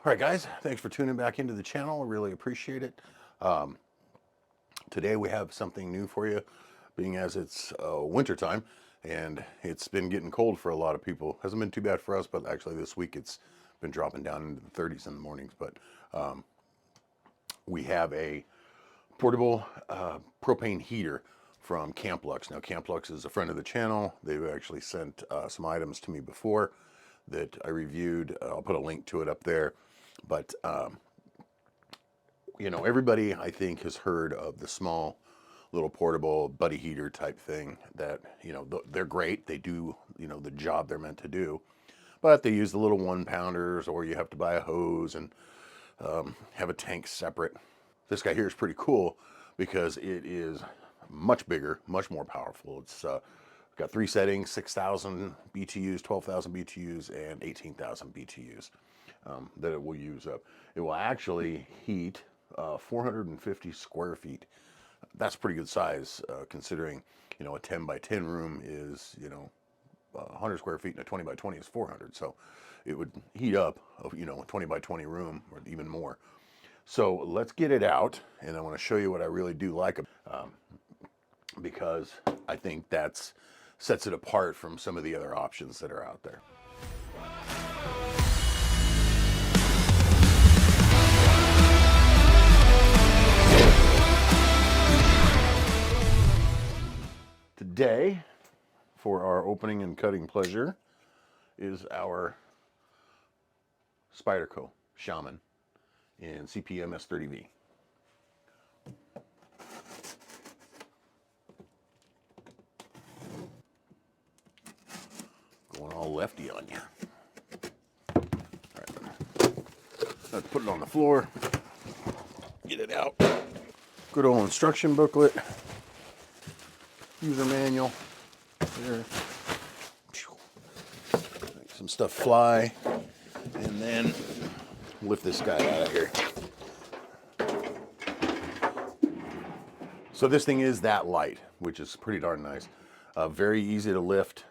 All right, guys, thanks for tuning back into the channel. I really appreciate it. Um, Today we have something new for you, being as it's winter time and it's been getting cold for a lot of people. Hasn't been too bad for us, but actually this week it's been dropping down into the 30s in the mornings. But we have a portable propane heater from CAMPLUX. Now, CAMPLUX is a friend of the channel. They've actually sent some items to me before that I reviewed. I'll put a link to it up there. But you know, everybody I think has heard of the small little portable buddy heater type thing that, you know, they're great. They do, you know, the job they're meant to do, but they use the little 1-pounders, or you have to buy a hose and have a tank separate. This guy here is pretty cool because it is much bigger, much more powerful. It's got 3 settings: 6,000 BTUs, 12,000 BTUs, and 18,000 BTUs that it will use up. It will actually heat 450 square feet. That's pretty good size, considering, you know, a 10 by 10 room is, you know, 100 square feet, and a 20 by 20 is 400. So it would heat up, you know, a 20 by 20 room or even more. So let's get it out, and I want to show you what I really do like, because I think that's sets it apart from some of the other options that are out there. Today, for our opening and cutting pleasure, is our Spyderco Shaman in CPMS 30V. Going all lefty on you. All right, let's put it on the floor. Get it out. Good old instruction booklet. User manual. There. Make some stuff fly, and then lift this guy out of here. So this thing is that light, which is pretty darn nice. Very easy to lift.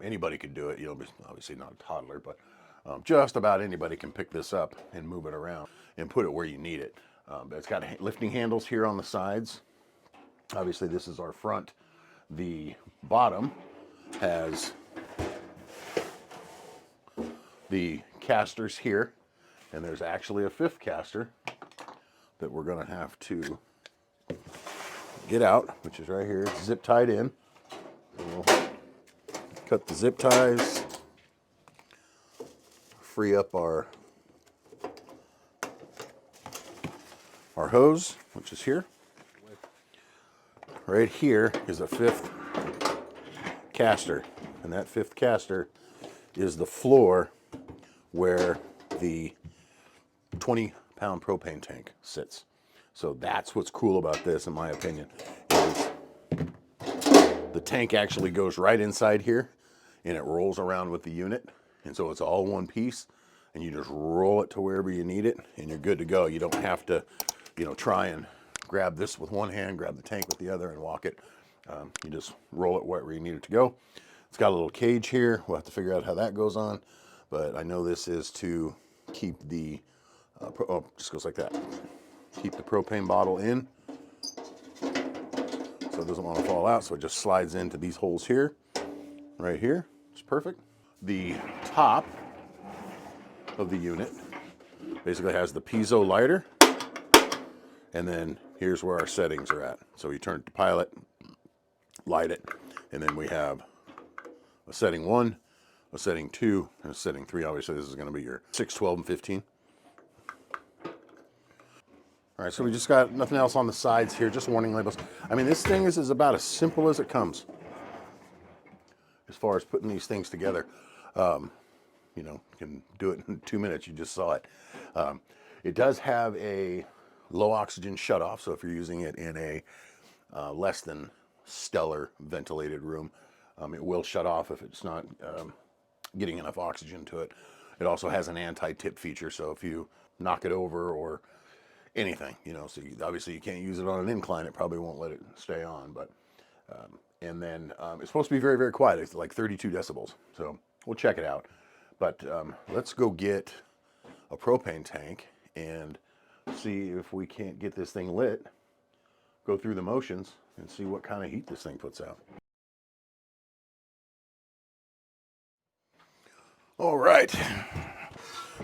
Anybody could do it. You know, obviously not a toddler, but just about anybody can pick this up and move it around and put it where you need it. It's got lifting handles here on the sides. Obviously, this is our front. The bottom has the casters here, and there's actually a 5th caster that we're going to have to get out, which is right here. It's zip tied in. So we'll cut the zip ties, free up our hose, which is here. Right here is a 5th caster, and that 5th caster is the floor where the 20-pound propane tank sits. So that's what's cool about this, in my opinion, is the tank actually goes right inside here, and it rolls around with the unit, and so it's all one piece, and you just roll it to wherever you need it, and you're good to go. You don't have to, you know, try and grab this with one hand, grab the tank with the other, and walk it. You just roll it wherever you need it to go. It's got a little cage here. We'll have to figure out how that goes on, but I know this is to keep the, just goes like that. Keep the propane bottle in so it doesn't want to fall out, so it just slides into these holes here, right here. It's perfect. The top of the unit basically has the piezo lighter, and then here's where our settings are at. So you turn it to pilot, light it, and then we have a setting 1, a setting 2, and a setting 3. Obviously, this is going to be your 6, 12, and 15. All right, so we just got nothing else on the sides here, just warning labels. I mean, this thing is about as simple as it comes as far as putting these things together. You know, you can do it in 2 minutes. You just saw it. It does have a low oxygen shutoff, so if you're using it in a less than stellar ventilated room, it will shut off if it's not getting enough oxygen to it. It also has an anti-tip feature, so if you knock it over or anything, you know, so obviously you can't use it on an incline, it probably won't let it stay on, but and then it's supposed to be very, very quiet. It's like 32 decibels, so we'll check it out. But let's go get a propane tank and see if we can't get this thing lit, go through the motions, and see what kind of heat this thing puts out. All right,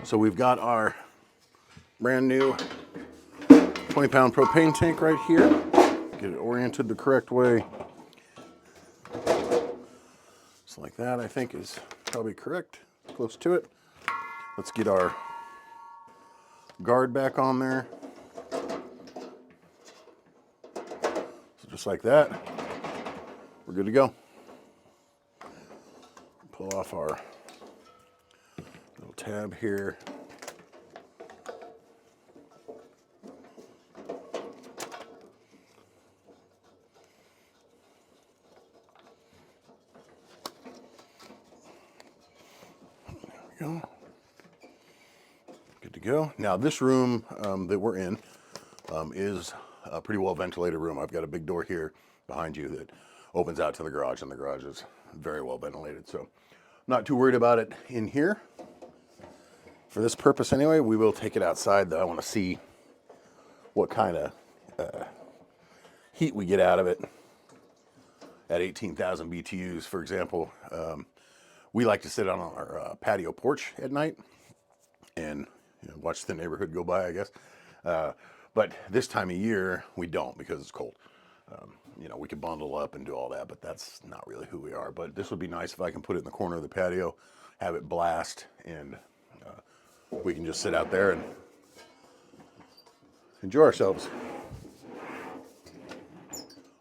so we've got our brand new 20-pound propane tank right here. Get it oriented the correct way. Just like that, I think is probably correct, close to it. Let's get our guard back on there. So just like that, we're good to go. Pull off our little tab here. There we go. Good to go. Now this room that we're in is a pretty well ventilated room. I've got a big door here behind you that opens out to the garage, and the garage is very well ventilated. So I'm not too worried about it in here. For this purpose anyway, we will take it outside though. I want to see what kind of heat we get out of it at 18,000 BTUs, for example. We like to sit on our patio porch at night and watch the neighborhood go by, I guess. But this time of year, we don't because it's cold. We could bundle up and do all that, but that's not really who we are. But this would be nice if I can put it in the corner of the patio, have it blast, and we can just sit out there and enjoy ourselves.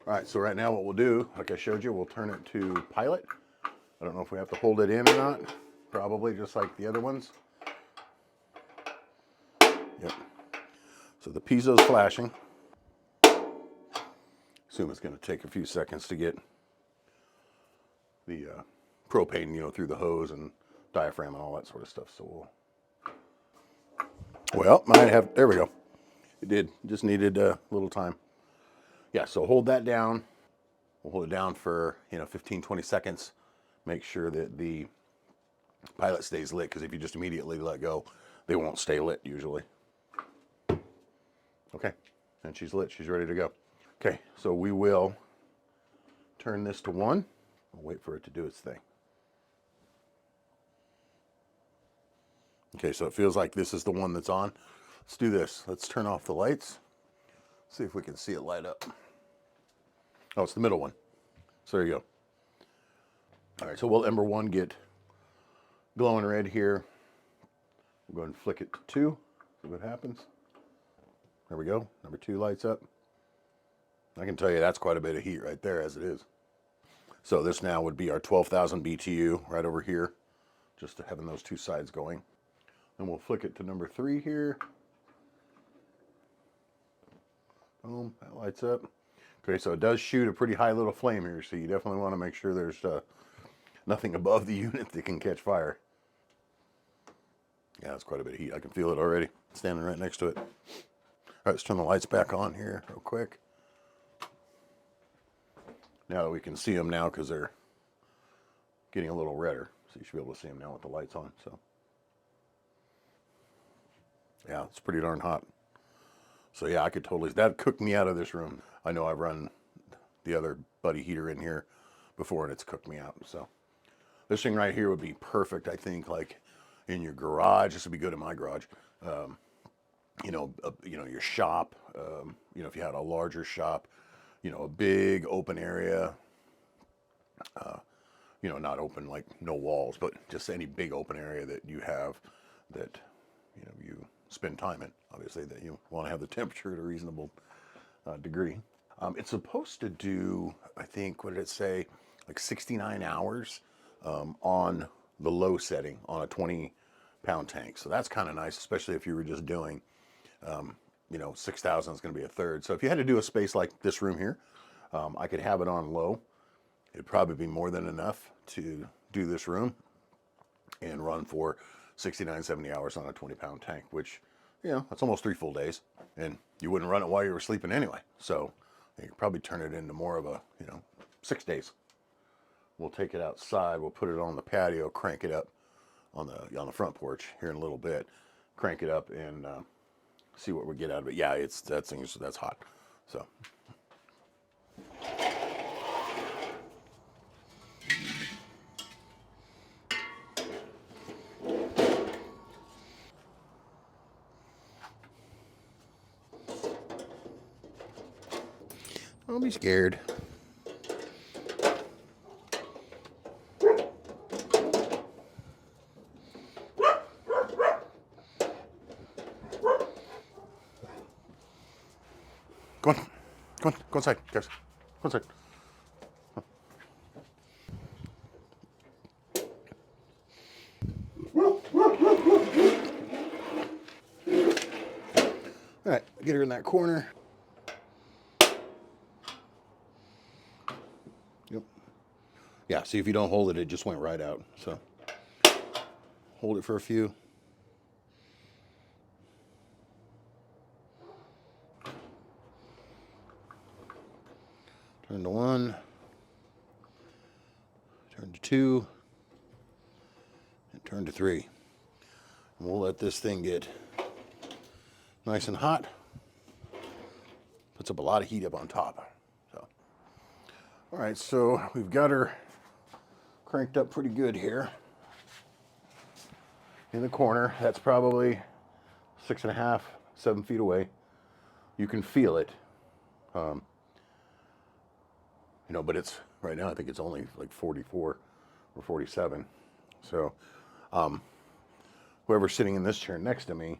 All right, so right now what we'll do, like I showed you, we'll turn it to pilot. I don't know if we have to hold it in or not. Probably just like the other ones. Yep. So the piezo's flashing. Assume it's going to take a few seconds to get the propane, through the hose and diaphragm and all that sort of stuff. So there we go. It did. Just needed a little time. Yeah, so hold that down. We'll hold it down for 15, 20 seconds. Make sure that the pilot stays lit, because if you just immediately let go, they won't stay lit usually. Okay, and she's lit. She's ready to go. Okay, so we will turn this to 1. We'll wait for it to do its thing. Okay, so it feels like this is the one that's on. Let's do this. Let's turn off the lights. See if we can see it light up. Oh, it's the middle one. So there you go. All right, so we'll Ember 1 get glowing red here. We'll go ahead and flick it to 2. See what happens. There we go. Number 2 lights up. I can tell you that's quite a bit of heat right there as it is. So this now would be our 12,000 BTU right over here, just having those 2 sides going. Then we'll flick it to number 3 here. Boom, that lights up. Okay, so it does shoot a pretty high little flame here, so you definitely want to make sure there's nothing above the unit that can catch fire. Yeah, that's quite a bit of heat. I can feel it already, standing right next to it. All right, let's turn the lights back on here real quick. Now that we can see them now, because they're getting a little redder. So you should be able to see them now with the lights on. So yeah, it's pretty darn hot. So yeah, that cooked me out of this room. I know I've run the other buddy heater in here before and it's cooked me out. So this thing right here would be perfect, I think, like in your garage. This would be good in my garage. Your shop, if you had a larger shop, a big open area, not open like no walls, but just any big open area that you have that, you spend time in, obviously, that you want to have the temperature at a reasonable degree. It's supposed to do, I think, what did it say, like 69 hours on the low setting on a 20-pound tank. So that's kind of nice, especially if you were just doing, 6,000 is going to be a third. So if you had to do a space like this room here, I could have it on low. It'd probably be more than enough to do this room and run for 69, 70 hours on a 20-pound tank, which, that's almost 3 full days. And you wouldn't run it while you were sleeping anyway. So you could probably turn it into more of a, 6 days. We'll take it outside. We'll put it on the patio, crank it up on the front porch here in a little bit. crank it up and see what we get out of it. Yeah, that's hot. So. Don't be scared. Come on. Come on. Go inside, guys. Go inside. All right, get her in that corner. Yep. Yeah, see, if you don't hold it, it just went right out. So hold it for a few. Turn to 1. Turn to 2. And turn to 3. And we'll let this thing get nice and hot. Puts up a lot of heat up on top. So, all right, so we've got her cranked up pretty good here. In the corner, that's probably 6.5, 7 feet away. You can feel it. You know, but it's right now, I think it's only like 44 or 47. So, whoever's sitting in this chair next to me,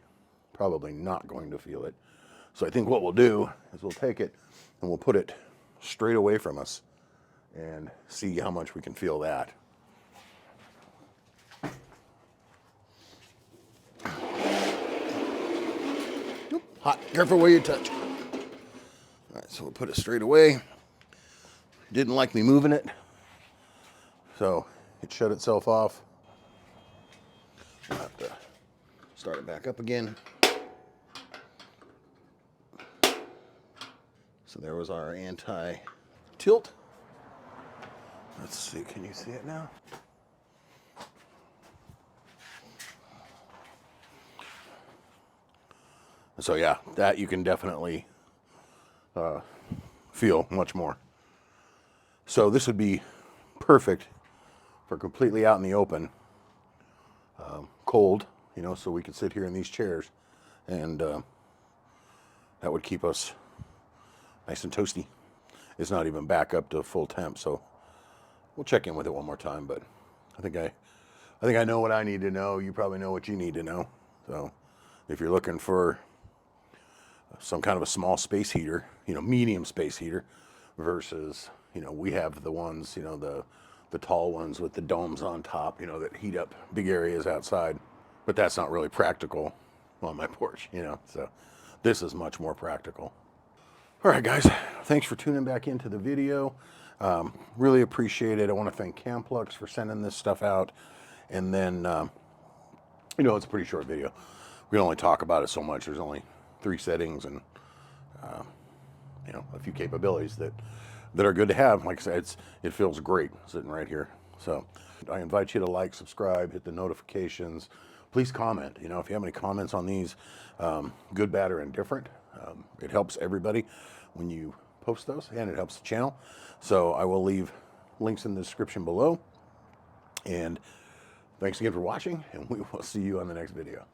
probably not going to feel it. So I think what we'll do is we'll take it and we'll put it straight away from us and see how much we can feel that. Oop, hot, careful where you touch. All right, so we'll put it straight away. Didn't like me moving it, so it shut itself off. I'll have to start it back up again. So there was our anti-tilt. Let's see, can you see it now? So yeah, that you can definitely feel much more. So this would be perfect for completely out in the open, cold, you know, so we could sit here in these chairs, and that would keep us nice and toasty. It's not even back up to full temp, so we'll check in with it one more time. But I think I know what I need to know. You probably know what you need to know. So if you're looking for some kind of a small space heater, you know, medium space heater, versus, you know, we have the ones, you know, the tall ones with the domes on top, you know, that heat up big areas outside. But that's not really practical on my porch, you know. So this is much more practical. All right, guys, thanks for tuning back into the video. Really appreciate it. I want to thank CAMPLUX for sending this stuff out. And then, you know, it's a pretty short video. We can only talk about it so much. There's only 3 settings and, you know, a few capabilities that are good to have. Like I said, it feels great sitting right here. So I invite you to like, subscribe, hit the notifications. Please comment. You know, if you have any comments on these, good, bad, or indifferent, it helps everybody when you post those, and it helps the channel. So I will leave links in the description below. And thanks again for watching, and we will see you on the next video.